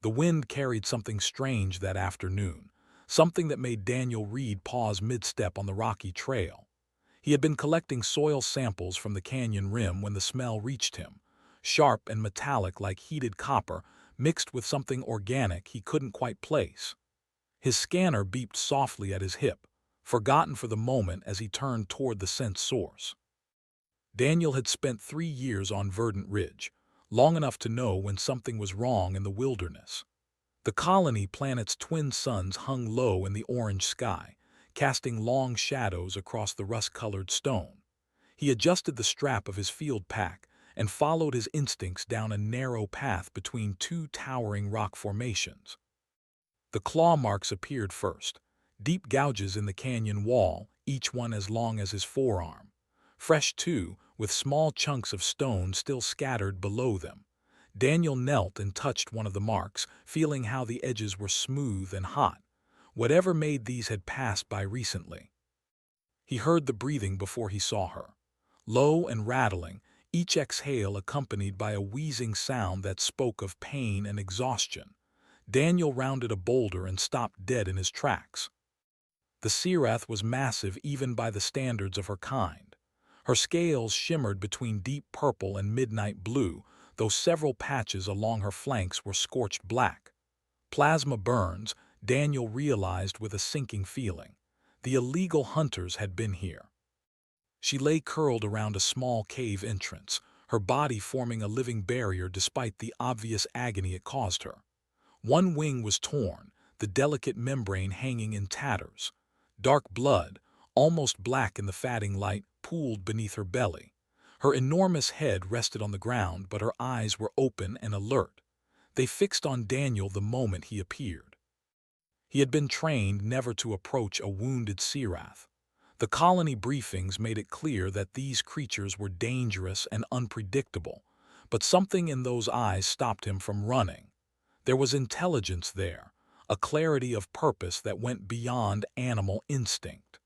The wind carried something strange that afternoon, something that made Daniel Reed pause mid-step on the rocky trail. He had been collecting soil samples from the canyon rim when the smell reached him, sharp and metallic like heated copper, mixed with something organic he couldn't quite place. His scanner beeped softly at his hip, forgotten for the moment as he turned toward the scent source. Daniel had spent 3 years on Verdant Ridge, long enough to know when something was wrong in the wilderness. The colony planet's twin suns hung low in the orange sky, casting long shadows across the rust-colored stone. He adjusted the strap of his field pack and followed his instincts down a narrow path between two towering rock formations. The claw marks appeared first, deep gouges in the canyon wall, each one as long as his forearm. Fresh too, with small chunks of stone still scattered below them. Daniel knelt and touched one of the marks, feeling how the edges were smooth and hot. Whatever made these had passed by recently. He heard the breathing before he saw her. Low and rattling, each exhale accompanied by a wheezing sound that spoke of pain and exhaustion. Daniel rounded a boulder and stopped dead in his tracks. The Sirath was massive even by the standards of her kind. Her scales shimmered between deep purple and midnight blue, though several patches along her flanks were scorched black. Plasma burns, Daniel realized with a sinking feeling. The illegal hunters had been here. She lay curled around a small cave entrance, her body forming a living barrier despite the obvious agony it caused her. One wing was torn, the delicate membrane hanging in tatters. Dark blood, almost black in the fatting light, pooled beneath her belly. Her enormous head rested on the ground, but her eyes were open and alert. They fixed on Daniel the moment he appeared. He had been trained never to approach a wounded Sirath. The colony briefings made it clear that these creatures were dangerous and unpredictable, but something in those eyes stopped him from running. There was intelligence there, a clarity of purpose that went beyond animal instinct.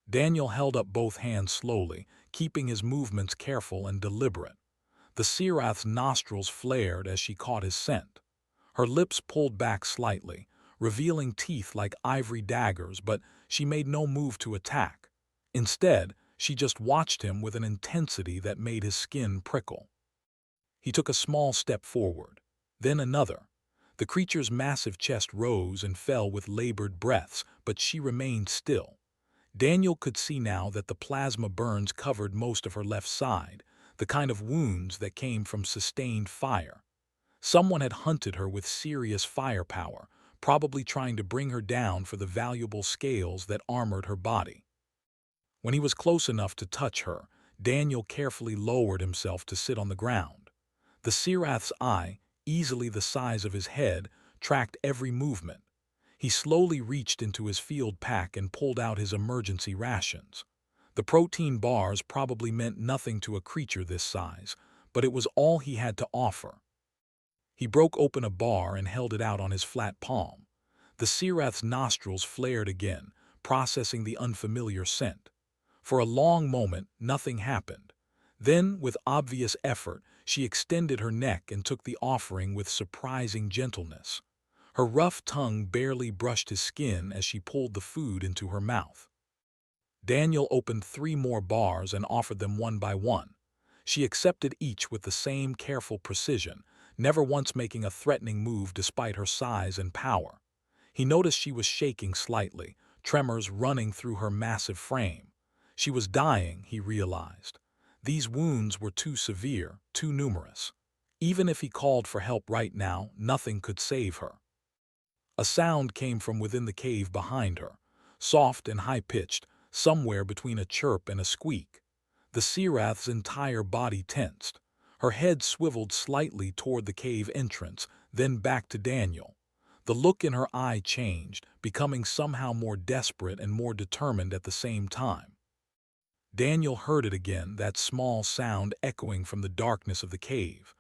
Daniel held up both hands slowly, keeping his movements careful and deliberate. The Sirath's nostrils flared as she caught his scent. Her lips pulled back slightly, revealing teeth like ivory daggers, but she made no move to attack. Instead, she just watched him with an intensity that made his skin prickle. He took a small step forward, then another. The creature's massive chest rose and fell with labored breaths, but she remained still. Daniel could see now that the plasma burns covered most of her left side, the kind of wounds that came from sustained fire. Someone had hunted her with serious firepower, probably trying to bring her down for the valuable scales that armored her body. When he was close enough to touch her, Daniel carefully lowered himself to sit on the ground. The Sirath's eye, easily the size of his head, tracked every movement. He slowly reached into his field pack and pulled out his emergency rations. The protein bars probably meant nothing to a creature this size, but it was all he had to offer. He broke open a bar and held it out on his flat palm. The Sirath's nostrils flared again, processing the unfamiliar scent. For a long moment, nothing happened. Then, with obvious effort, she extended her neck and took the offering with surprising gentleness. Her rough tongue barely brushed his skin as she pulled the food into her mouth. Daniel opened 3 more bars and offered them one by one. She accepted each with the same careful precision, never once making a threatening move despite her size and power. He noticed she was shaking slightly, tremors running through her massive frame. She was dying, he realized. These wounds were too severe, too numerous. Even if he called for help right now, nothing could save her. A sound came from within the cave behind her, soft and high-pitched, somewhere between a chirp and a squeak. The Sirath's entire body tensed. Her head swiveled slightly toward the cave entrance, then back to Daniel. The look in her eye changed, becoming somehow more desperate and more determined at the same time. Daniel heard it again, that small sound echoing from the darkness of the cave.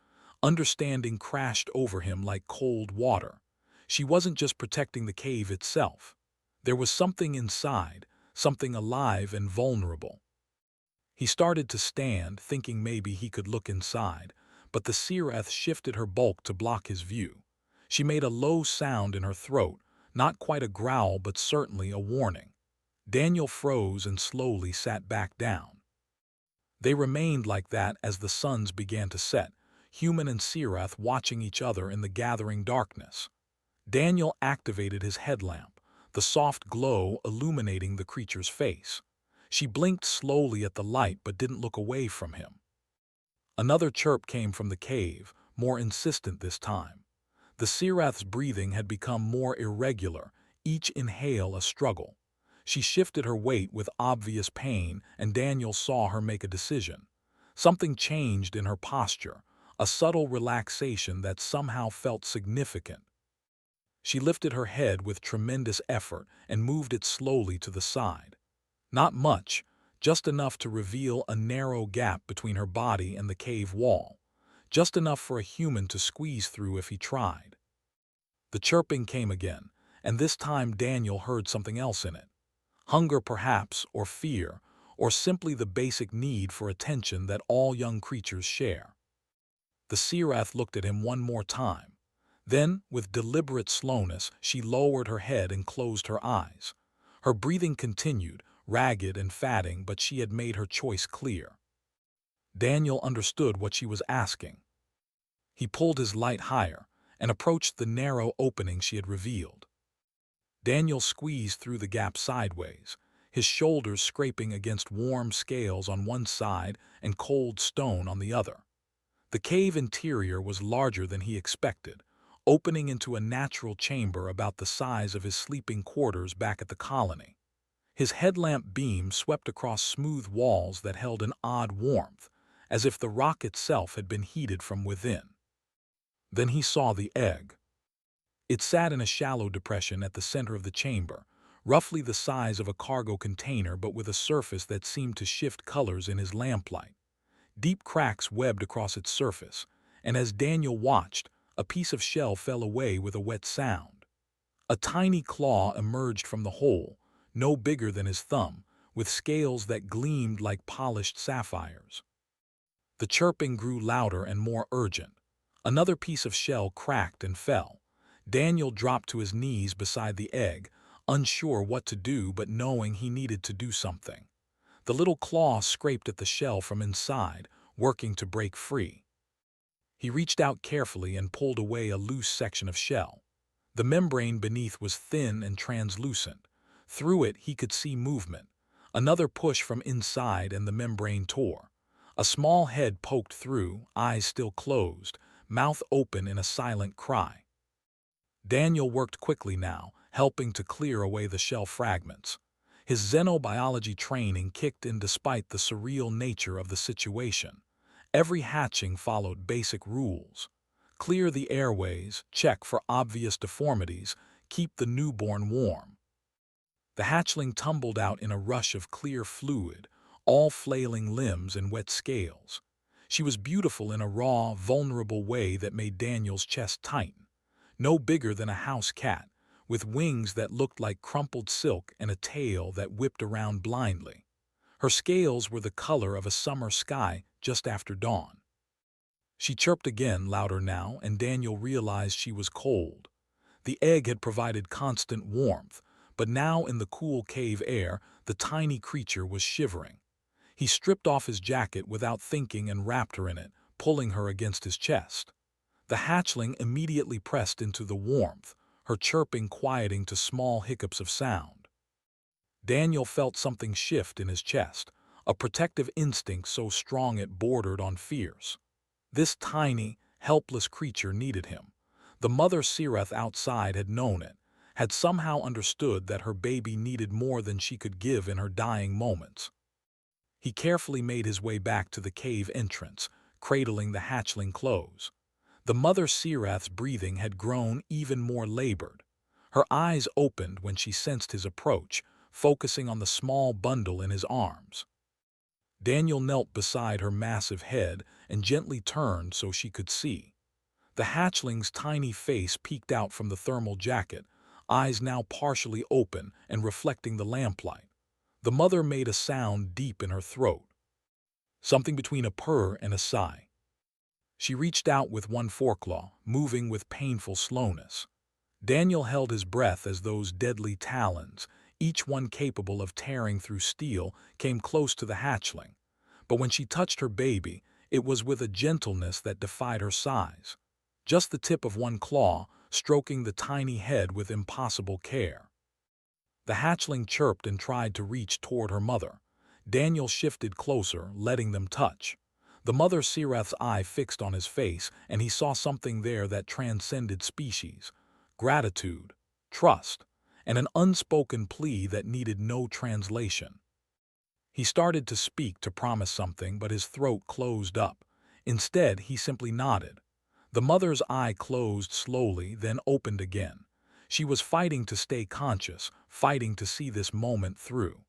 Understanding crashed over him like cold water. She wasn't just protecting the cave itself. There was something inside, something alive and vulnerable. He started to stand, thinking maybe he could look inside, but the Sirath shifted her bulk to block his view. She made a low sound in her throat, not quite a growl but certainly a warning. Daniel froze and slowly sat back down. They remained like that as the suns began to set, Human and Sirath watching each other in the gathering darkness. Daniel activated his headlamp, the soft glow illuminating the creature's face. She blinked slowly at the light but didn't look away from him. Another chirp came from the cave, more insistent this time. The Sirath's breathing had become more irregular, each inhale a struggle. She shifted her weight with obvious pain, and Daniel saw her make a decision. Something changed in her posture, a subtle relaxation that somehow felt significant. She lifted her head with tremendous effort and moved it slowly to the side. Not much, just enough to reveal a narrow gap between her body and the cave wall, just enough for a human to squeeze through if he tried. The chirping came again, and this time Daniel heard something else in it. Hunger perhaps, or fear, or simply the basic need for attention that all young creatures share. The Sirath looked at him one more time. Then, with deliberate slowness, she lowered her head and closed her eyes. Her breathing continued, ragged and fatting, but she had made her choice clear. Daniel understood what she was asking. He pulled his light higher and approached the narrow opening she had revealed. Daniel squeezed through the gap sideways, his shoulders scraping against warm scales on one side and cold stone on the other. The cave interior was larger than he expected, opening into a natural chamber about the size of his sleeping quarters back at the colony. His headlamp beam swept across smooth walls that held an odd warmth, as if the rock itself had been heated from within. Then he saw the egg. It sat in a shallow depression at the center of the chamber, roughly the size of a cargo container but with a surface that seemed to shift colors in his lamplight. Deep cracks webbed across its surface, and as Daniel watched, a piece of shell fell away with a wet sound. A tiny claw emerged from the hole, no bigger than his thumb, with scales that gleamed like polished sapphires. The chirping grew louder and more urgent. Another piece of shell cracked and fell. Daniel dropped to his knees beside the egg, unsure what to do but knowing he needed to do something. The little claw scraped at the shell from inside, working to break free. He reached out carefully and pulled away a loose section of shell. The membrane beneath was thin and translucent. Through it he could see movement. Another push from inside and the membrane tore. A small head poked through, eyes still closed, mouth open in a silent cry. Daniel worked quickly now, helping to clear away the shell fragments. His xenobiology training kicked in despite the surreal nature of the situation. Every hatching followed basic rules. Clear the airways, check for obvious deformities, keep the newborn warm. The hatchling tumbled out in a rush of clear fluid, all flailing limbs and wet scales. She was beautiful in a raw, vulnerable way that made Daniel's chest tighten. No bigger than a house cat, with wings that looked like crumpled silk and a tail that whipped around blindly. Her scales were the color of a summer sky just after dawn. She chirped again, louder now, and Daniel realized she was cold. The egg had provided constant warmth, but now in the cool cave air, the tiny creature was shivering. He stripped off his jacket without thinking and wrapped her in it, pulling her against his chest. The hatchling immediately pressed into the warmth, her chirping quieting to small hiccups of sound. Daniel felt something shift in his chest, a protective instinct so strong it bordered on fierce. This tiny, helpless creature needed him. The mother Sirath outside had known it, had somehow understood that her baby needed more than she could give in her dying moments. He carefully made his way back to the cave entrance, cradling the hatchling close. The mother Sirath's breathing had grown even more labored. Her eyes opened when she sensed his approach, focusing on the small bundle in his arms. Daniel knelt beside her massive head and gently turned so she could see. The hatchling's tiny face peeked out from the thermal jacket, eyes now partially open and reflecting the lamplight. The mother made a sound deep in her throat, something between a purr and a sigh. She reached out with one foreclaw, moving with painful slowness. Daniel held his breath as those deadly talons, each one capable of tearing through steel, came close to the hatchling. But when she touched her baby, it was with a gentleness that defied her size. Just the tip of one claw, stroking the tiny head with impossible care. The hatchling chirped and tried to reach toward her mother. Daniel shifted closer, letting them touch. The mother Seraph's eye fixed on his face, and he saw something there that transcended species. Gratitude, trust, and an unspoken plea that needed no translation. He started to speak, to promise something, but his throat closed up. Instead, he simply nodded. The mother's eye closed slowly, then opened again. She was fighting to stay conscious, fighting to see this moment through.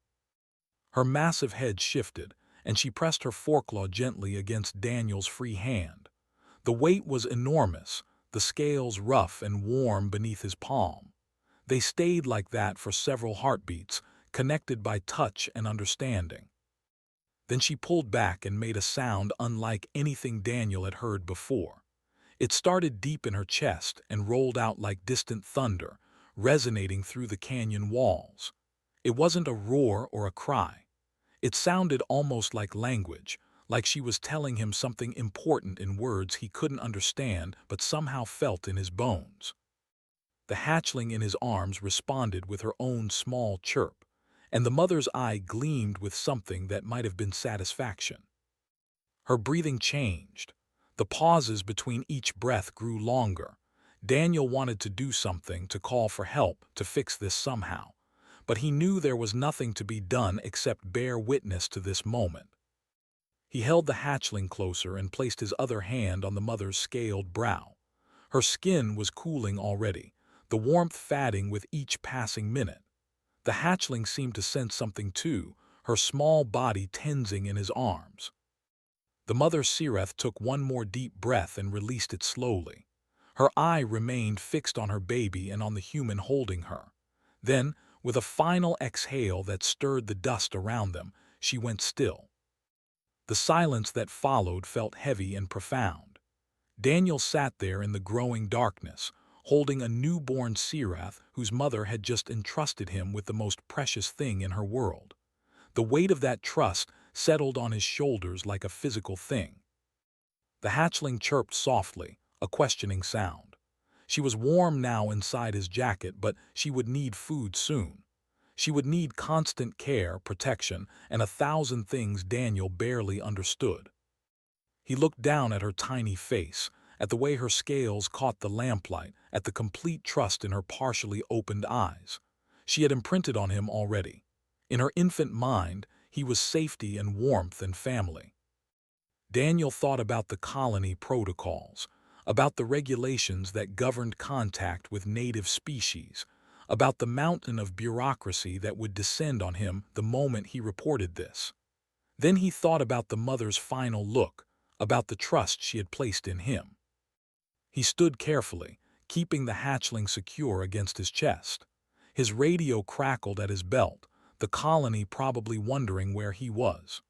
Her massive head shifted, and she pressed her foreclaw gently against Daniel's free hand. The weight was enormous, the scales rough and warm beneath his palm. They stayed like that for several heartbeats, connected by touch and understanding. Then she pulled back and made a sound unlike anything Daniel had heard before. It started deep in her chest and rolled out like distant thunder, resonating through the canyon walls. It wasn't a roar or a cry. It sounded almost like language, like she was telling him something important in words he couldn't understand but somehow felt in his bones. The hatchling in his arms responded with her own small chirp, and the mother's eye gleamed with something that might have been satisfaction. Her breathing changed. The pauses between each breath grew longer. Daniel wanted to do something, to call for help, to fix this somehow. But he knew there was nothing to be done except bear witness to this moment. He held the hatchling closer and placed his other hand on the mother's scaled brow. Her skin was cooling already, the warmth fading with each passing minute. The hatchling seemed to sense something too, her small body tensing in his arms. The mother Seraph took one more deep breath and released it slowly. Her eye remained fixed on her baby and on the human holding her. Then, with a final exhale that stirred the dust around them, she went still. The silence that followed felt heavy and profound. Daniel sat there in the growing darkness, holding a newborn Seraph whose mother had just entrusted him with the most precious thing in her world. The weight of that trust settled on his shoulders like a physical thing. The hatchling chirped softly, a questioning sound. She was warm now inside his jacket, but she would need food soon. She would need constant care, protection, and 1,000 things Daniel barely understood. He looked down at her tiny face, at the way her scales caught the lamplight, at the complete trust in her partially opened eyes. She had imprinted on him already. In her infant mind, he was safety and warmth and family. Daniel thought about the colony protocols, about the regulations that governed contact with native species, about the mountain of bureaucracy that would descend on him the moment he reported this. Then he thought about the mother's final look, about the trust she had placed in him. He stood carefully, keeping the hatchling secure against his chest. His radio crackled at his belt, the colony probably wondering where he was.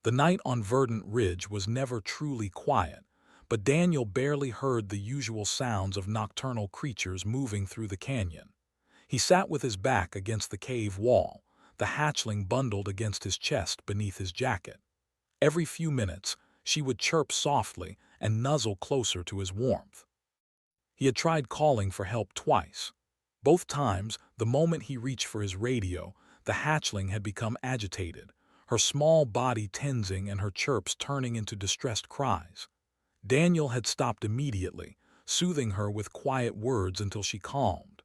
The night on Verdant Ridge was never truly quiet, but Daniel barely heard the usual sounds of nocturnal creatures moving through the canyon. He sat with his back against the cave wall, the hatchling bundled against his chest beneath his jacket. Every few minutes, she would chirp softly and nuzzle closer to his warmth. He had tried calling for help twice. Both times, the moment he reached for his radio, the hatchling had become agitated, her small body tensing and her chirps turning into distressed cries. Daniel had stopped immediately, soothing her with quiet words until she calmed.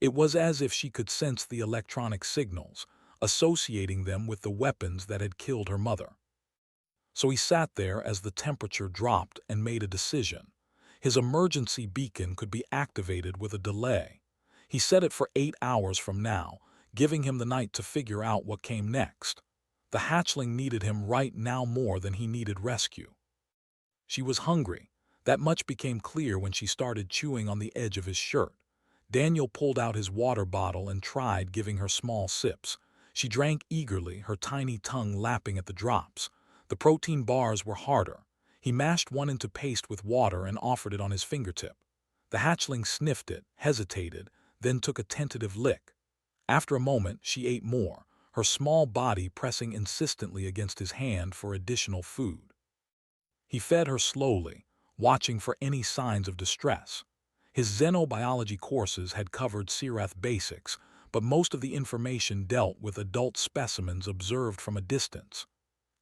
It was as if she could sense the electronic signals, associating them with the weapons that had killed her mother. So he sat there as the temperature dropped and made a decision. His emergency beacon could be activated with a delay. He set it for 8 hours from now, giving him the night to figure out what came next. The hatchling needed him right now more than he needed rescue. She was hungry. That much became clear when she started chewing on the edge of his shirt. Daniel pulled out his water bottle and tried giving her small sips. She drank eagerly, her tiny tongue lapping at the drops. The protein bars were harder. He mashed one into paste with water and offered it on his fingertip. The hatchling sniffed it, hesitated, then took a tentative lick. After a moment, she ate more, her small body pressing insistently against his hand for additional food. He fed her slowly, watching for any signs of distress. His xenobiology courses had covered Sirath basics, but most of the information dealt with adult specimens observed from a distance.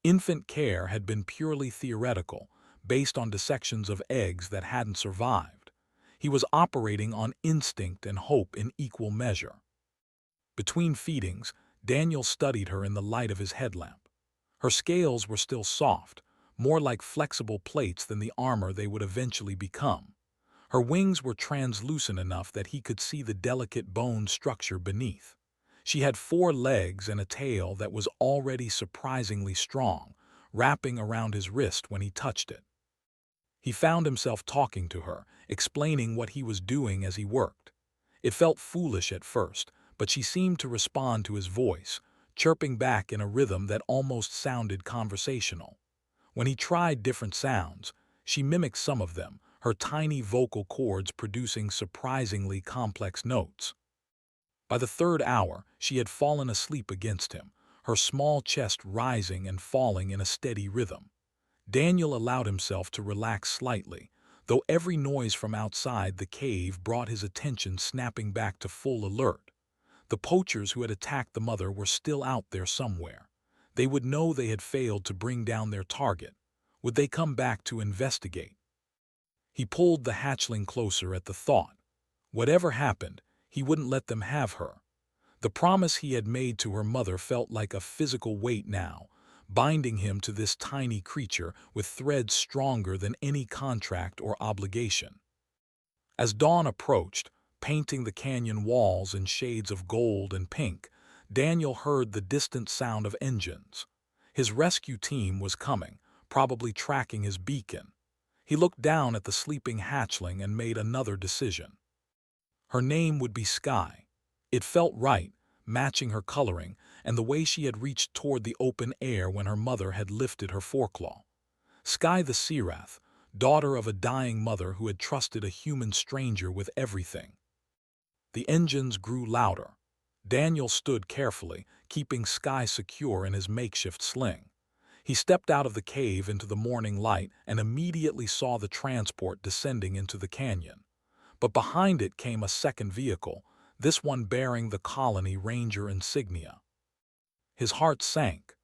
Infant care had been purely theoretical, based on dissections of eggs that hadn't survived. He was operating on instinct and hope in equal measure. Between feedings, Daniel studied her in the light of his headlamp. Her scales were still soft, more like flexible plates than the armor they would eventually become. Her wings were translucent enough that he could see the delicate bone structure beneath. She had 4 legs and a tail that was already surprisingly strong, wrapping around his wrist when he touched it. He found himself talking to her, explaining what he was doing as he worked. It felt foolish at first, but she seemed to respond to his voice, chirping back in a rhythm that almost sounded conversational. When he tried different sounds, she mimicked some of them, her tiny vocal cords producing surprisingly complex notes. By the 3rd hour, she had fallen asleep against him, her small chest rising and falling in a steady rhythm. Daniel allowed himself to relax slightly, though every noise from outside the cave brought his attention snapping back to full alert. The poachers who had attacked the mother were still out there somewhere. They would know they had failed to bring down their target. Would they come back to investigate? He pulled the hatchling closer at the thought. Whatever happened, he wouldn't let them have her. The promise he had made to her mother felt like a physical weight now, binding him to this tiny creature with threads stronger than any contract or obligation. As dawn approached, painting the canyon walls in shades of gold and pink, Daniel heard the distant sound of engines. His rescue team was coming, probably tracking his beacon. He looked down at the sleeping hatchling and made another decision. Her name would be Sky. It felt right, matching her coloring and the way she had reached toward the open air when her mother had lifted her foreclaw. Sky the Sirath, daughter of a dying mother who had trusted a human stranger with everything. The engines grew louder. Daniel stood carefully, keeping Sky secure in his makeshift sling. He stepped out of the cave into the morning light and immediately saw the transport descending into the canyon. But behind it came a second vehicle, this one bearing the colony ranger insignia. His heart sank.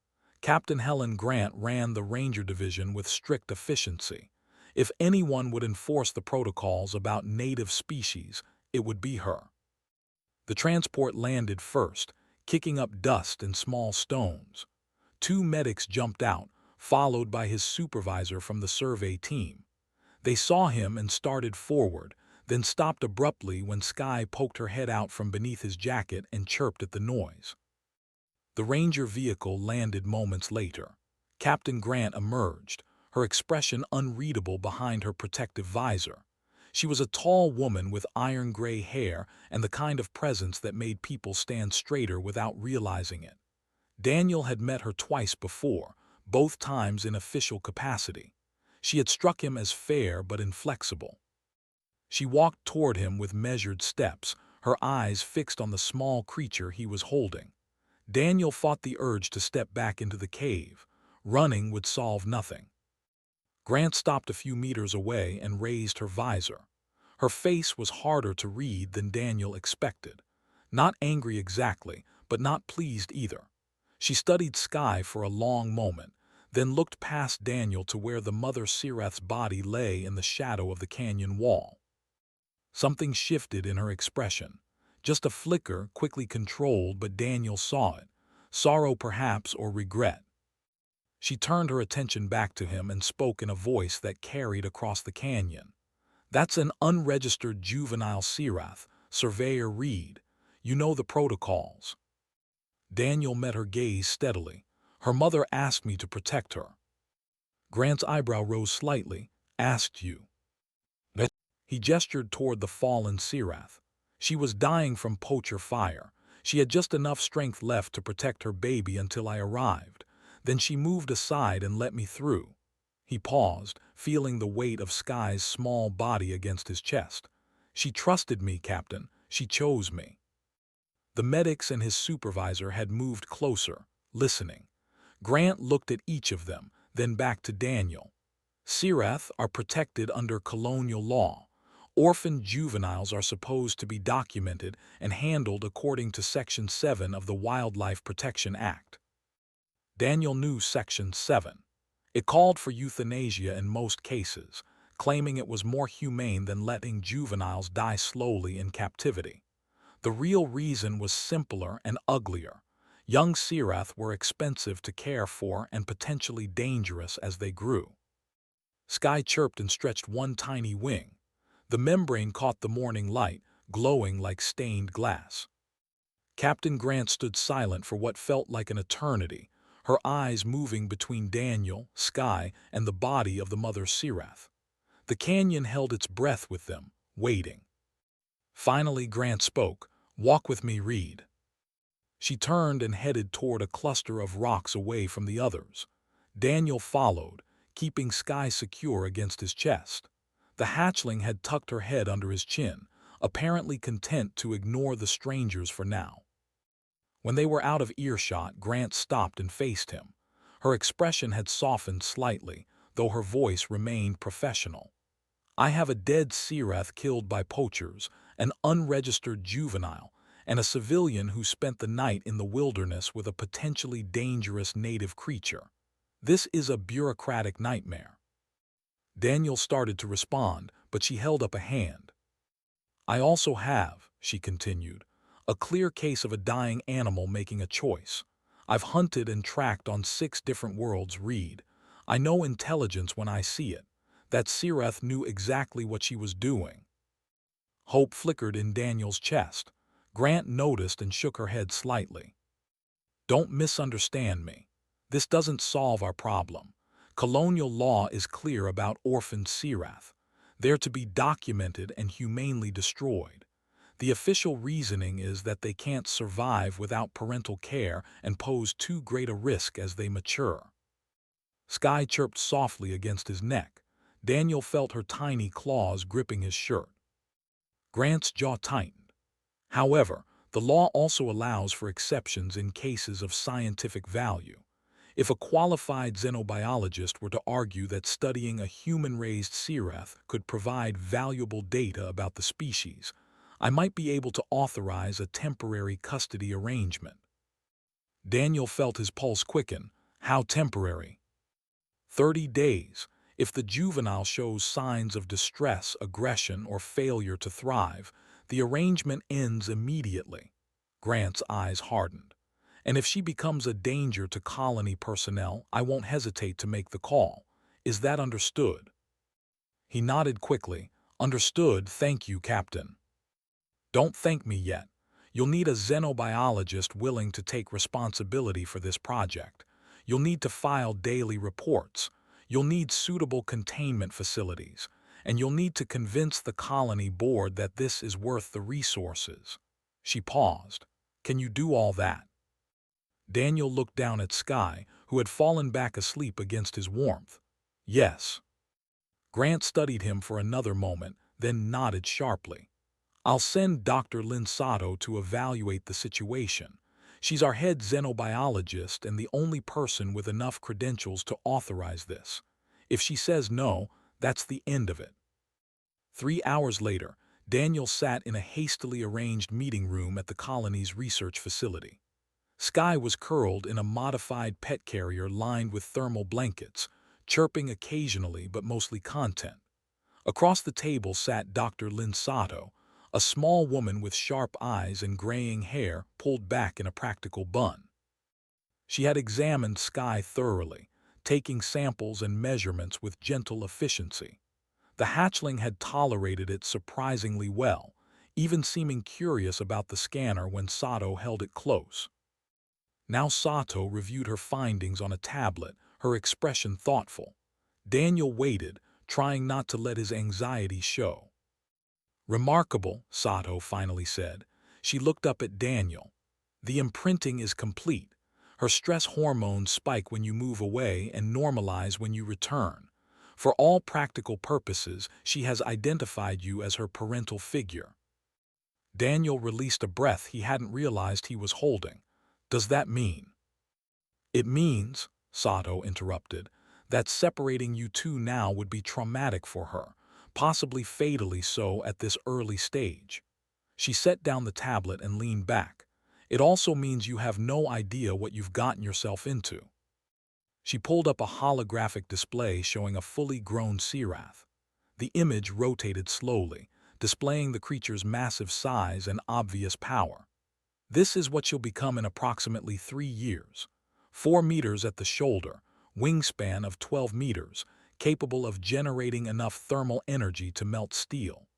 Captain Helen Grant ran the ranger division with strict efficiency. If anyone would enforce the protocols about native species, it would be her. The transport landed first, kicking up dust and small stones. 2 medics jumped out, followed by his supervisor from the survey team. They saw him and started forward, then stopped abruptly when Sky poked her head out from beneath his jacket and chirped at the noise. The ranger vehicle landed moments later. Captain Grant emerged, her expression unreadable behind her protective visor. She was a tall woman with iron-gray hair and the kind of presence that made people stand straighter without realizing it. Daniel had met her twice before, both times in official capacity. She had struck him as fair but inflexible. She walked toward him with measured steps, her eyes fixed on the small creature he was holding. Daniel fought the urge to step back into the cave. Running would solve nothing. Grant stopped a few meters away and raised her visor. Her face was harder to read than Daniel expected. Not angry exactly, but not pleased either. She studied Sky for a long moment, then looked past Daniel to where the mother Sirath's body lay in the shadow of the canyon wall. Something shifted in her expression. Just a flicker, quickly controlled, but Daniel saw it. Sorrow perhaps, or regret. She turned her attention back to him and spoke in a voice that carried across the canyon. "That's an unregistered juvenile Sirath, Surveyor Reed. You know the protocols." Daniel met her gaze steadily. "Her mother asked me to protect her." Grant's eyebrow rose slightly. "Asked you?" He gestured toward the fallen Sirath. "She was dying from poacher fire. She had just enough strength left to protect her baby until I arrived. Then she moved aside and let me through." He paused, feeling the weight of Sky's small body against his chest. She trusted me, Captain. She chose me. The medics and his supervisor had moved closer, listening. Grant looked at each of them, then back to Daniel. Sirath are protected under colonial law. Orphaned juveniles are supposed to be documented and handled according to Section 7 of the Wildlife Protection Act. Daniel knew Section 7. It called for euthanasia in most cases, claiming it was more humane than letting juveniles die slowly in captivity. The real reason was simpler and uglier. Young Sirath were expensive to care for and potentially dangerous as they grew. Sky chirped and stretched one tiny wing. The membrane caught the morning light, glowing like stained glass. Captain Grant stood silent for what felt like an eternity, her eyes moving between Daniel, Sky, and the body of the mother Sirath. The canyon held its breath with them, waiting. Finally Grant spoke. "Walk with me, Reed." She turned and headed toward a cluster of rocks away from the others. Daniel followed, keeping Sky secure against his chest. The hatchling had tucked her head under his chin, apparently content to ignore the strangers for now. When they were out of earshot, Grant stopped and faced him. Her expression had softened slightly, though her voice remained professional. "I have a dead Sirath killed by poachers, an unregistered juvenile, and a civilian who spent the night in the wilderness with a potentially dangerous native creature. This is a bureaucratic nightmare." Daniel started to respond, but she held up a hand. "I also have," she continued, "a clear case of a dying animal making a choice. I've hunted and tracked on 6 different worlds, Reed. I know intelligence when I see it. That Sirath knew exactly what she was doing." Hope flickered in Daniel's chest. Grant noticed and shook her head slightly. "Don't misunderstand me. This doesn't solve our problem. Colonial law is clear about orphaned Sirath. They're to be documented and humanely destroyed. The official reasoning is that they can't survive without parental care and pose too great a risk as they mature." Sky chirped softly against his neck. Daniel felt her tiny claws gripping his shirt. Grant's jaw tightened. However, the law also allows for exceptions in cases of scientific value. If a qualified xenobiologist were to argue that studying a human-raised Sirath could provide valuable data about the species, I might be able to authorize a temporary custody arrangement. Daniel felt his pulse quicken. How temporary? 30 days. If the juvenile shows signs of distress, aggression, or failure to thrive, the arrangement ends immediately. Grant's eyes hardened. "And if she becomes a danger to colony personnel, I won't hesitate to make the call. Is that understood?" He nodded quickly. "Understood, thank you, Captain." "Don't thank me yet. You'll need a xenobiologist willing to take responsibility for this project. You'll need to file daily reports. You'll need suitable containment facilities. And you'll need to convince the colony board that this is worth the resources." She paused. "Can you do all that?" Daniel looked down at Sky, who had fallen back asleep against his warmth. "Yes." Grant studied him for another moment, then nodded sharply. "I'll send Dr. Linsato to evaluate the situation. She's our head xenobiologist and the only person with enough credentials to authorize this. If she says no, that's the end of it." 3 hours later, Daniel sat in a hastily arranged meeting room at the colony's research facility. Sky was curled in a modified pet carrier lined with thermal blankets, chirping occasionally but mostly content. Across the table sat Dr. Linsato, a small woman with sharp eyes and graying hair pulled back in a practical bun. She had examined Sky thoroughly, taking samples and measurements with gentle efficiency. The hatchling had tolerated it surprisingly well, even seeming curious about the scanner when Sato held it close. Now Sato reviewed her findings on a tablet, her expression thoughtful. Daniel waited, trying not to let his anxiety show. "Remarkable," Sato finally said. She looked up at Daniel. "The imprinting is complete. Her stress hormones spike when you move away and normalize when you return. For all practical purposes, she has identified you as her parental figure." Daniel released a breath he hadn't realized he was holding. "Does that mean?" "It means," Sato interrupted, "that separating you two now would be traumatic for her, possibly fatally so at this early stage." She set down the tablet and leaned back. "It also means you have no idea what you've gotten yourself into." She pulled up a holographic display showing a fully grown Sirath. The image rotated slowly, displaying the creature's massive size and obvious power. "This is what you'll become in approximately 3 years. 4 meters at the shoulder, wingspan of 12 meters, capable of generating enough thermal energy to melt steel.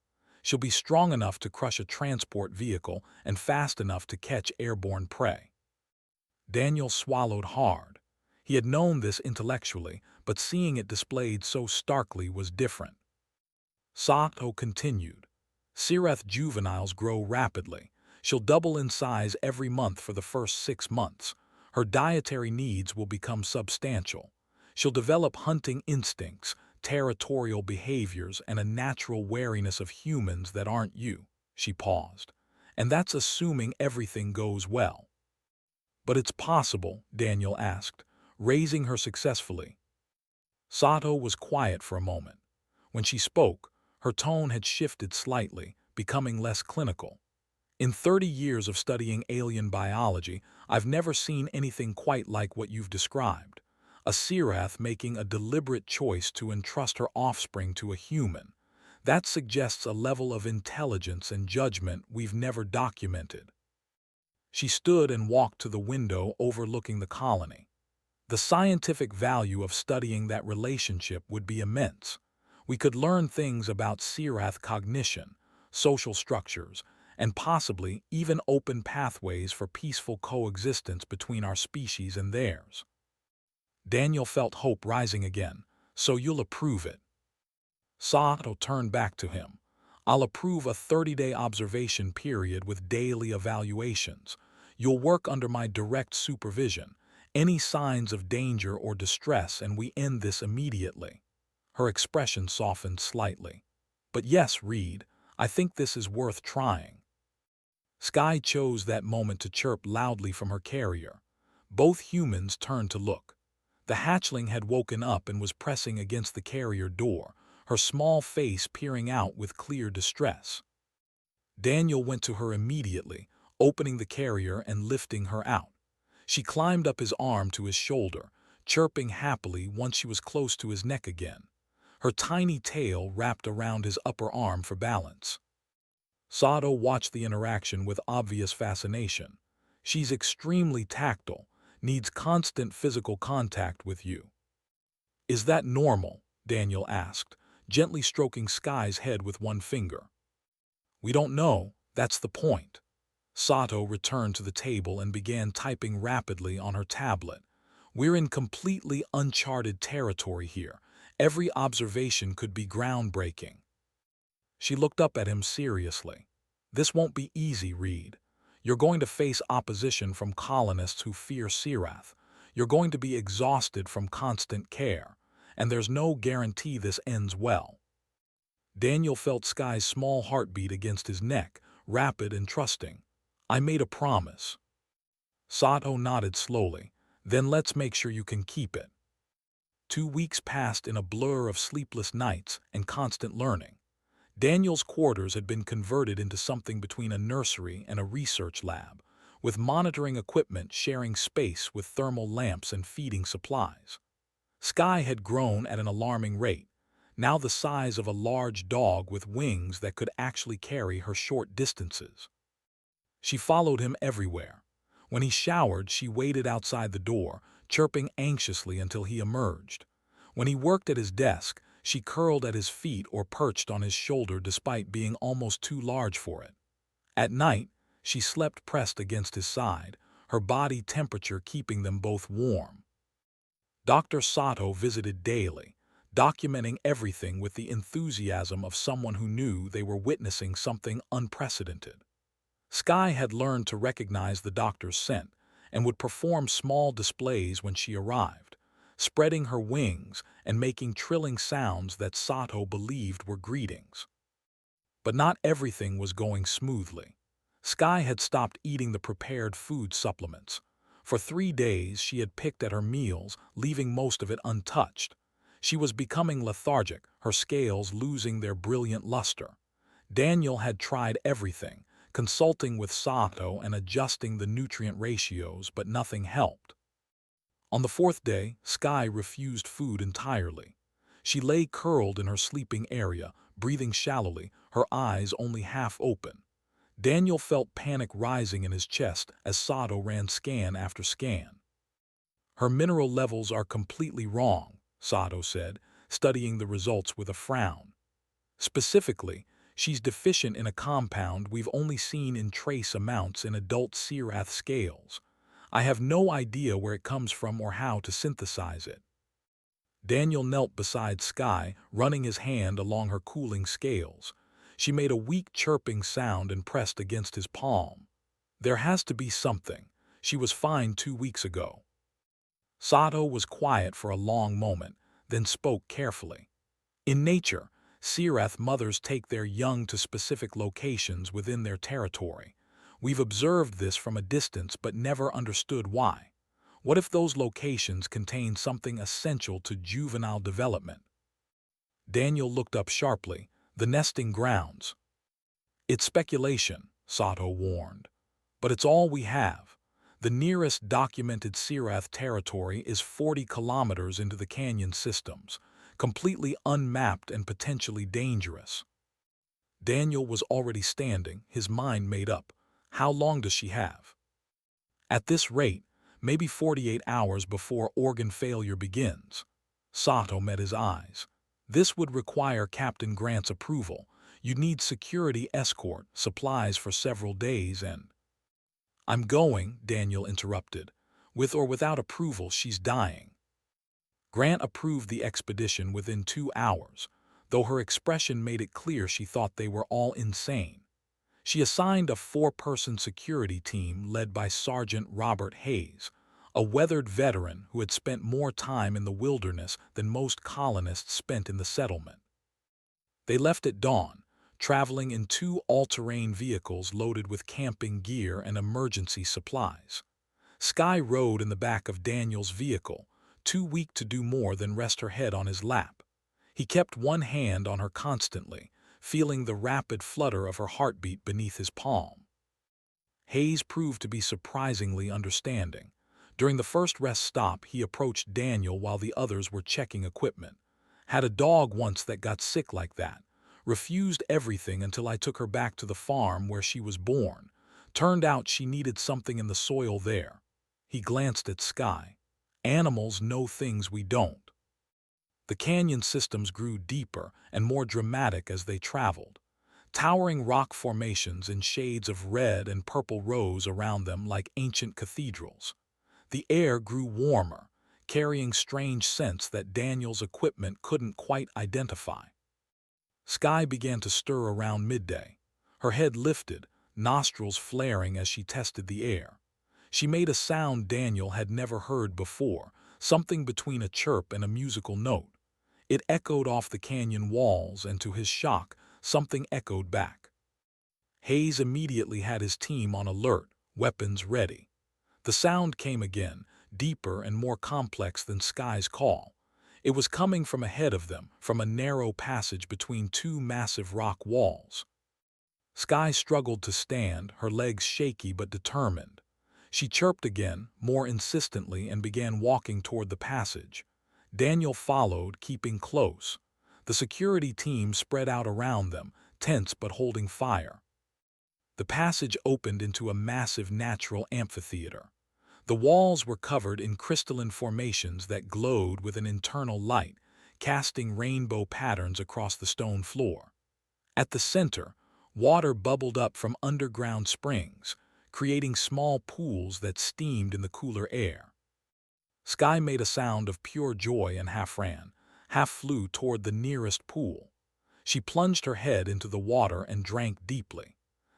She'll be strong enough to crush a transport vehicle and fast enough to catch airborne prey." Daniel swallowed hard. He had known this intellectually, but seeing it displayed so starkly was different. Sato continued, "Sirath juveniles grow rapidly. She'll double in size every month for the first 6 months. Her dietary needs will become substantial. She'll develop hunting instincts, territorial behaviors, and a natural wariness of humans that aren't you." She paused. "And that's assuming everything goes well." "But it's possible," Daniel asked, "raising her successfully." Sato was quiet for a moment. When she spoke, her tone had shifted slightly, becoming less clinical. "In 30 years of studying alien biology, I've never seen anything quite like what you've described. A Sirath making a deliberate choice to entrust her offspring to a human. That suggests a level of intelligence and judgment we've never documented." She stood and walked to the window overlooking the colony. "The scientific value of studying that relationship would be immense. We could learn things about Sirath cognition, social structures, and possibly even open pathways for peaceful coexistence between our species and theirs." Daniel felt hope rising again. "So you'll approve it?" Sato turned back to him. "I'll approve a 30-day observation period with daily evaluations. You'll work under my direct supervision. Any signs of danger or distress and we end this immediately." Her expression softened slightly. "But yes, Reed, I think this is worth trying." Sky chose that moment to chirp loudly from her carrier. Both humans turned to look. The hatchling had woken up and was pressing against the carrier door, her small face peering out with clear distress. Daniel went to her immediately, opening the carrier and lifting her out. She climbed up his arm to his shoulder, chirping happily once she was close to his neck again. Her tiny tail wrapped around his upper arm for balance. Sato watched the interaction with obvious fascination. "She's extremely tactile, needs constant physical contact with you." "Is that normal?" Daniel asked, gently stroking Sky's head with one finger. "We don't know, that's the point." Sato returned to the table and began typing rapidly on her tablet. "We're in completely uncharted territory here. Every observation could be groundbreaking." She looked up at him seriously. "This won't be easy, Reed. You're going to face opposition from colonists who fear Sirath. You're going to be exhausted from constant care. And there's no guarantee this ends well." Daniel felt Sky's small heartbeat against his neck, rapid and trusting. "I made a promise." Sato nodded slowly. "Then let's make sure you can keep it." 2 weeks passed in a blur of sleepless nights and constant learning. Daniel's quarters had been converted into something between a nursery and a research lab, with monitoring equipment sharing space with thermal lamps and feeding supplies. Sky had grown at an alarming rate, now the size of a large dog with wings that could actually carry her short distances. She followed him everywhere. When he showered, she waited outside the door, chirping anxiously until he emerged. When he worked at his desk, she curled at his feet or perched on his shoulder despite being almost too large for it. At night, she slept pressed against his side, her body temperature keeping them both warm. Dr. Sato visited daily, documenting everything with the enthusiasm of someone who knew they were witnessing something unprecedented. Sky had learned to recognize the doctor's scent and would perform small displays when she arrived, spreading her wings and making trilling sounds that Sato believed were greetings. But not everything was going smoothly. Sky had stopped eating the prepared food supplements. For 3 days she had picked at her meals, leaving most of it untouched. She was becoming lethargic, her scales losing their brilliant luster. Daniel had tried everything, consulting with Sato and adjusting the nutrient ratios, but nothing helped. On the 4th day, Sky refused food entirely. She lay curled in her sleeping area, breathing shallowly, her eyes only half open. Daniel felt panic rising in his chest as Sato ran scan after scan. "Her mineral levels are completely wrong," Sato said, studying the results with a frown. "Specifically, she's deficient in a compound we've only seen in trace amounts in adult Sirath scales. I have no idea where it comes from or how to synthesize it." Daniel knelt beside Sky, running his hand along her cooling scales. She made a weak chirping sound and pressed against his palm. "There has to be something. She was fine 2 weeks ago." Sato was quiet for a long moment, then spoke carefully. "In nature, Sirath mothers take their young to specific locations within their territory. We've observed this from a distance but never understood why. What if those locations contain something essential to juvenile development?" Daniel looked up sharply. "The nesting grounds." "It's speculation," Sato warned. "But it's all we have. The nearest documented Sirath territory is 40 kilometers into the canyon systems, completely unmapped and potentially dangerous." Daniel was already standing, his mind made up. "How long does she have?" "At this rate, maybe 48 hours before organ failure begins." Sato met his eyes. "This would require Captain Grant's approval. You'd need security escort, supplies for several days, and—" "I'm going," Daniel interrupted. "With or without approval, she's dying." Grant approved the expedition within 2 hours, though her expression made it clear she thought they were all insane. She assigned a 4-person security team led by Sergeant Robert Hayes, a weathered veteran who had spent more time in the wilderness than most colonists spent in the settlement. They left at dawn, traveling in 2 all-terrain vehicles loaded with camping gear and emergency supplies. Sky rode in the back of Daniel's vehicle, too weak to do more than rest her head on his lap. He kept one hand on her constantly, feeling the rapid flutter of her heartbeat beneath his palm. Hayes proved to be surprisingly understanding. During the first rest stop, he approached Daniel while the others were checking equipment. "Had a dog once that got sick like that. Refused everything until I took her back to the farm where she was born. Turned out she needed something in the soil there." He glanced at Sky. "Animals know things we don't." The canyon systems grew deeper and more dramatic as they traveled. Towering rock formations in shades of red and purple rose around them like ancient cathedrals. The air grew warmer, carrying strange scents that Daniel's equipment couldn't quite identify. Sky began to stir around midday. Her head lifted, nostrils flaring as she tested the air. She made a sound Daniel had never heard before, something between a chirp and a musical note. It echoed off the canyon walls, and to his shock, something echoed back. Hayes immediately had his team on alert, weapons ready. The sound came again, deeper and more complex than Sky's call. It was coming from ahead of them, from a narrow passage between 2 massive rock walls. Sky struggled to stand, her legs shaky but determined. She chirped again, more insistently, and began walking toward the passage. Daniel followed, keeping close. The security team spread out around them, tense but holding fire. The passage opened into a massive natural amphitheater. The walls were covered in crystalline formations that glowed with an internal light, casting rainbow patterns across the stone floor. At the center, water bubbled up from underground springs, creating small pools that steamed in the cooler air. Sky made a sound of pure joy and half ran, half flew toward the nearest pool. She plunged her head into the water and drank deeply.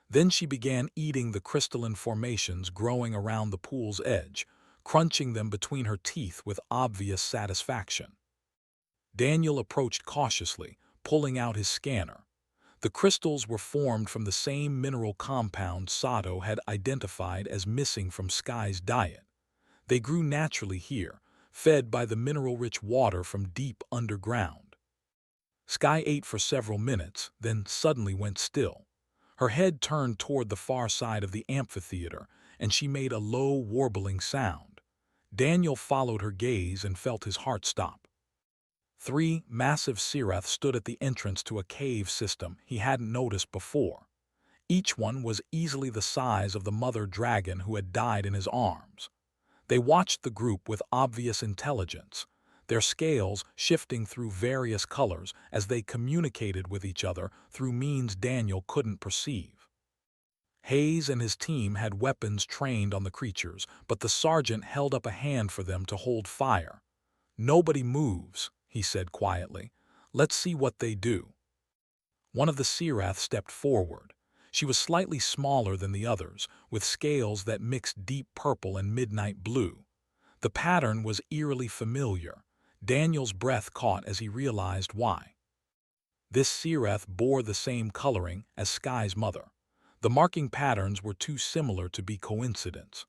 Then she began eating the crystalline formations growing around the pool's edge, crunching them between her teeth with obvious satisfaction. Daniel approached cautiously, pulling out his scanner. The crystals were formed from the same mineral compound Sato had identified as missing from Sky's diet. They grew naturally here, fed by the mineral-rich water from deep underground. Sky ate for several minutes, then suddenly went still. Her head turned toward the far side of the amphitheater, and she made a low, warbling sound. Daniel followed her gaze and felt his heart stop. 3 massive Siraths stood at the entrance to a cave system he hadn't noticed before. Each one was easily the size of the mother dragon who had died in his arms. They watched the group with obvious intelligence, their scales shifting through various colors as they communicated with each other through means Daniel couldn't perceive. Hayes and his team had weapons trained on the creatures, but the sergeant held up a hand for them to hold fire. "Nobody moves," he said quietly. "Let's see what they do." One of the Siraths stepped forward. She was slightly smaller than the others, with scales that mixed deep purple and midnight blue. The pattern was eerily familiar. Daniel's breath caught as he realized why. This Sirath bore the same coloring as Sky's mother. The marking patterns were too similar to be coincidence.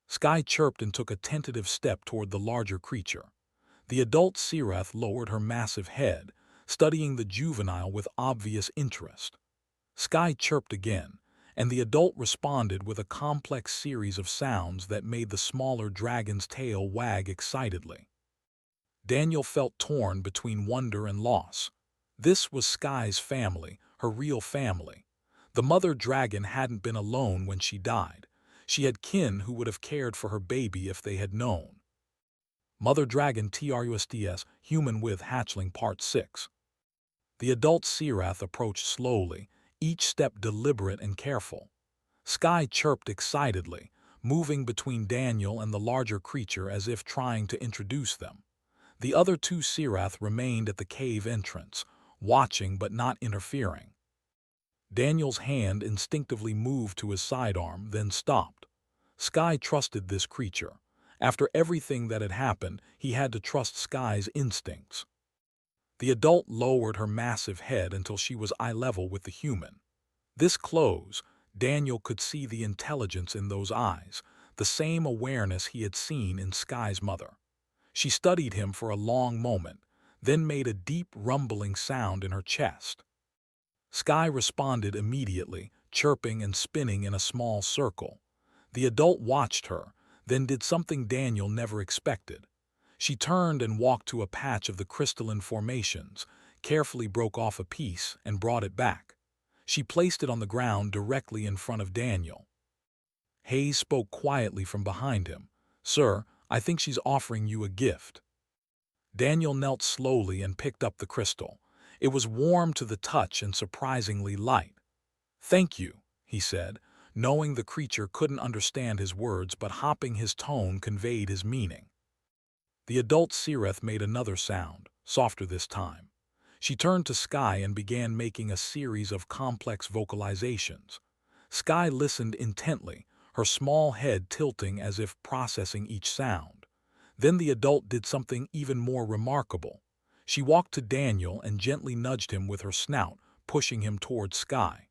Sky chirped and took a tentative step toward the larger creature. The adult Sirath lowered her massive head, studying the juvenile with obvious interest. Sky chirped again, and the adult responded with a complex series of sounds that made the smaller dragon's tail wag excitedly. Daniel felt torn between wonder and loss. This was Sky's family, her real family. The mother dragon hadn't been alone when she died. She had kin who would have cared for her baby if they had known. Mother Dragon TRUSTS, Human with Hatchling Part 6. The adult Sirath approached slowly, each step deliberate and careful. Sky chirped excitedly, moving between Daniel and the larger creature as if trying to introduce them. The other 2 Sirath remained at the cave entrance, watching but not interfering. Daniel's hand instinctively moved to his sidearm, then stopped. Sky trusted this creature. After everything that had happened, he had to trust Sky's instincts. The adult lowered her massive head until she was eye level with the human. This close, Daniel could see the intelligence in those eyes, the same awareness he had seen in Sky's mother. She studied him for a long moment, then made a deep rumbling sound in her chest. Sky responded immediately, chirping and spinning in a small circle. The adult watched her, then did something Daniel never expected. She turned and walked to a patch of the crystalline formations, carefully broke off a piece and brought it back. She placed it on the ground directly in front of Daniel. Hayes spoke quietly from behind him. "Sir, I think she's offering you a gift." Daniel knelt slowly and picked up the crystal. It was warm to the touch and surprisingly light. "Thank you," he said, knowing the creature couldn't understand his words, but hopping his tone conveyed his meaning. The adult Sirath made another sound, softer this time. She turned to Sky and began making a series of complex vocalizations. Sky listened intently, her small head tilting as if processing each sound. Then the adult did something even more remarkable. She walked to Daniel and gently nudged him with her snout, pushing him towards Sky.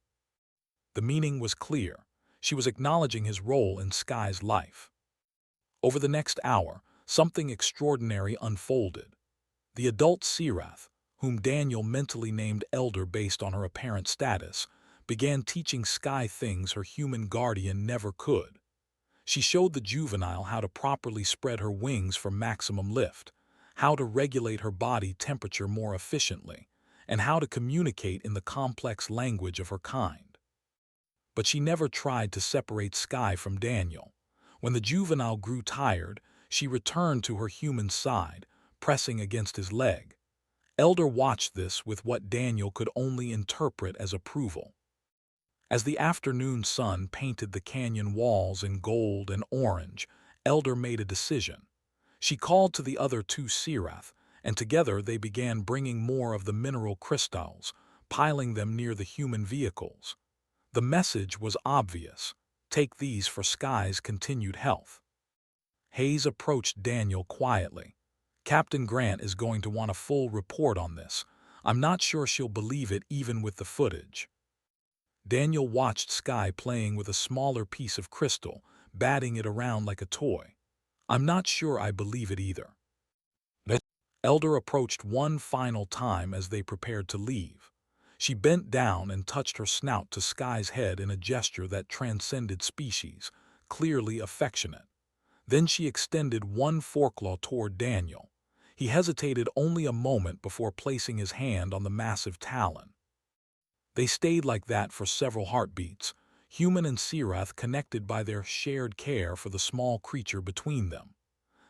The meaning was clear. She was acknowledging his role in Sky's life. Over the next hour, something extraordinary unfolded. The adult Sirath, whom Daniel mentally named Elder based on her apparent status, began teaching Sky things her human guardian never could. She showed the juvenile how to properly spread her wings for maximum lift, how to regulate her body temperature more efficiently, and how to communicate in the complex language of her kind. But she never tried to separate Sky from Daniel. When the juvenile grew tired, she returned to her human side, pressing against his leg. Elder watched this with what Daniel could only interpret as approval. As the afternoon sun painted the canyon walls in gold and orange, Elder made a decision. She called to the other 2 Sirath, and together they began bringing more of the mineral crystals, piling them near the human vehicles. The message was obvious: take these for Sky's continued health. Hayes approached Daniel quietly. "Captain Grant is going to want a full report on this. I'm not sure she'll believe it even with the footage." Daniel watched Sky playing with a smaller piece of crystal, batting it around like a toy. "I'm not sure I believe it either." The elder approached one final time as they prepared to leave. She bent down and touched her snout to Sky's head in a gesture that transcended species, clearly affectionate. Then she extended one foreclaw toward Daniel. He hesitated only a moment before placing his hand on the massive talon. They stayed like that for several heartbeats, human and Sirath connected by their shared care for the small creature between them.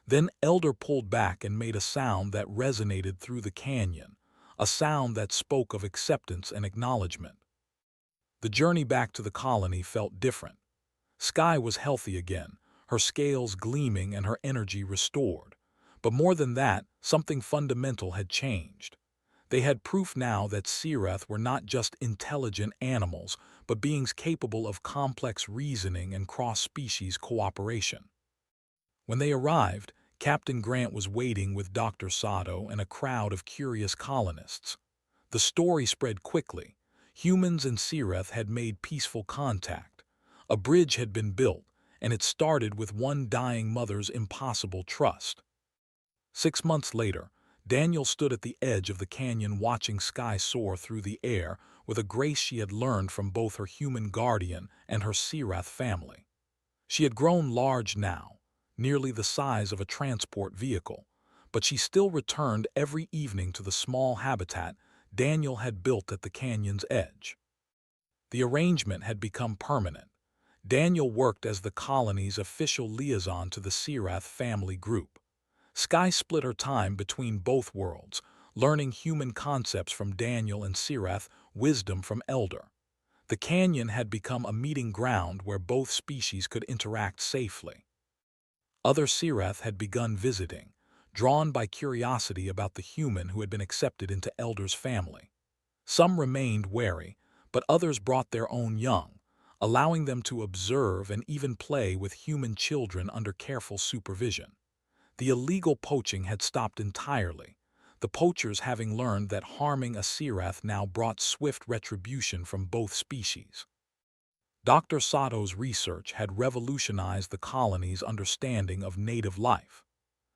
Then Elder pulled back and made a sound that resonated through the canyon, a sound that spoke of acceptance and acknowledgement. The journey back to the colony felt different. Sky was healthy again, her scales gleaming and her energy restored. But more than that, something fundamental had changed. They had proof now that Sirath were not just intelligent animals, but beings capable of complex reasoning and cross-species cooperation. When they arrived, Captain Grant was waiting with Dr. Sato and a crowd of curious colonists. The story spread quickly. Humans and Sirath had made peaceful contact. A bridge had been built, and it started with one dying mother's impossible trust. 6 months later, Daniel stood at the edge of the canyon watching Sky soar through the air with a grace she had learned from both her human guardian and her Sirath family. She had grown large now, nearly the size of a transport vehicle, but she still returned every evening to the small habitat Daniel had built at the canyon's edge. The arrangement had become permanent. Daniel worked as the colony's official liaison to the Sirath family group. Sky split her time between both worlds, learning human concepts from Daniel and Sirath, wisdom from Elder. The canyon had become a meeting ground where both species could interact safely. Other Sirath had begun visiting, drawn by curiosity about the human who had been accepted into Elder's family. Some remained wary, but others brought their own young, allowing them to observe and even play with human children under careful supervision. The illegal poaching had stopped entirely, the poachers having learned that harming a Sirath now brought swift retribution from both species. Dr. Sato's research had revolutionized the colony's understanding of native life.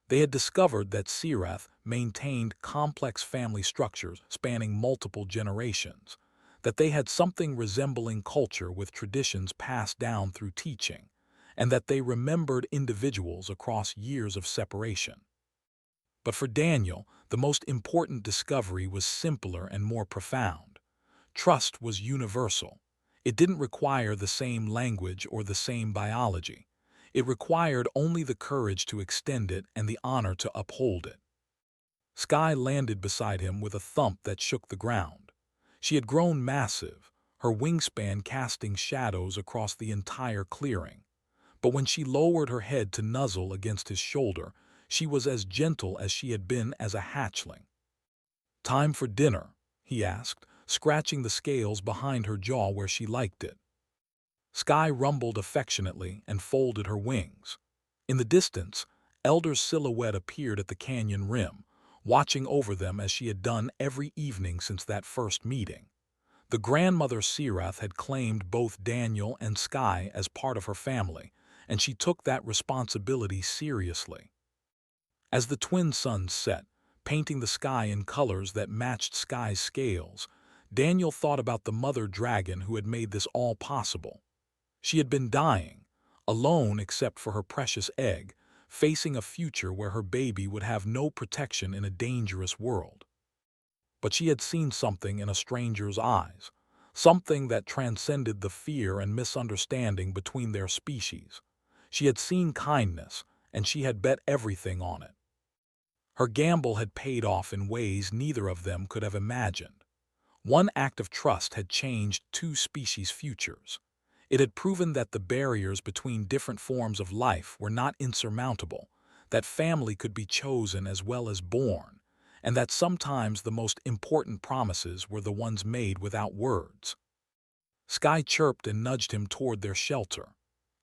They had discovered that Sirath maintained complex family structures spanning multiple generations, that they had something resembling culture with traditions passed down through teaching, and that they remembered individuals across years of separation. But for Daniel, the most important discovery was simpler and more profound. Trust was universal. It didn't require the same language or the same biology. It required only the courage to extend it and the honor to uphold it. Sky landed beside him with a thump that shook the ground. She had grown massive, her wingspan casting shadows across the entire clearing. But when she lowered her head to nuzzle against his shoulder, she was as gentle as she had been as a hatchling. "Time for dinner?" he asked, scratching the scales behind her jaw where she liked it. Sky rumbled affectionately and folded her wings. In the distance, Elder's silhouette appeared at the canyon rim, watching over them as she had done every evening since that first meeting. The grandmother Sirath had claimed both Daniel and Sky as part of her family, and she took that responsibility seriously. As the twin suns set, painting the sky in colors that matched Sky's scales, Daniel thought about the mother dragon who had made this all possible. She had been dying, alone except for her precious egg, facing a future where her baby would have no protection in a dangerous world. But she had seen something in a stranger's eyes, something that transcended the fear and misunderstanding between their species. She had seen kindness, and she had bet everything on it. Her gamble had paid off in ways neither of them could have imagined. One act of trust had changed two species' futures. It had proven that the barriers between different forms of life were not insurmountable, that family could be chosen as well as born, and that sometimes the most important promises were the ones made without words. Sky chirped and nudged him toward their shelter.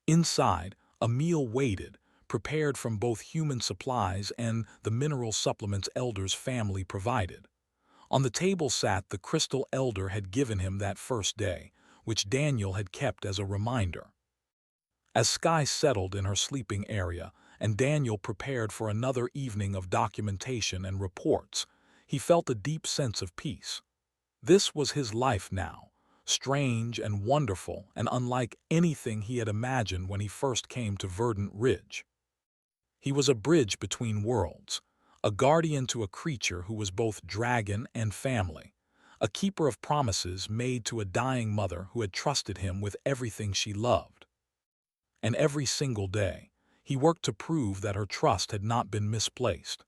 Inside, a meal waited, prepared from both human supplies and the mineral supplements Elder's family provided. On the table sat the crystal Elder had given him that first day, which Daniel had kept as a reminder. As Sky settled in her sleeping area and Daniel prepared for another evening of documentation and reports, he felt a deep sense of peace. This was his life now, strange and wonderful and unlike anything he had imagined when he first came to Verdant Ridge. He was a bridge between worlds, a guardian to a creature who was both dragon and family, a keeper of promises made to a dying mother who had trusted him with everything she loved. And every single day, he worked to prove that her trust had not been misplaced.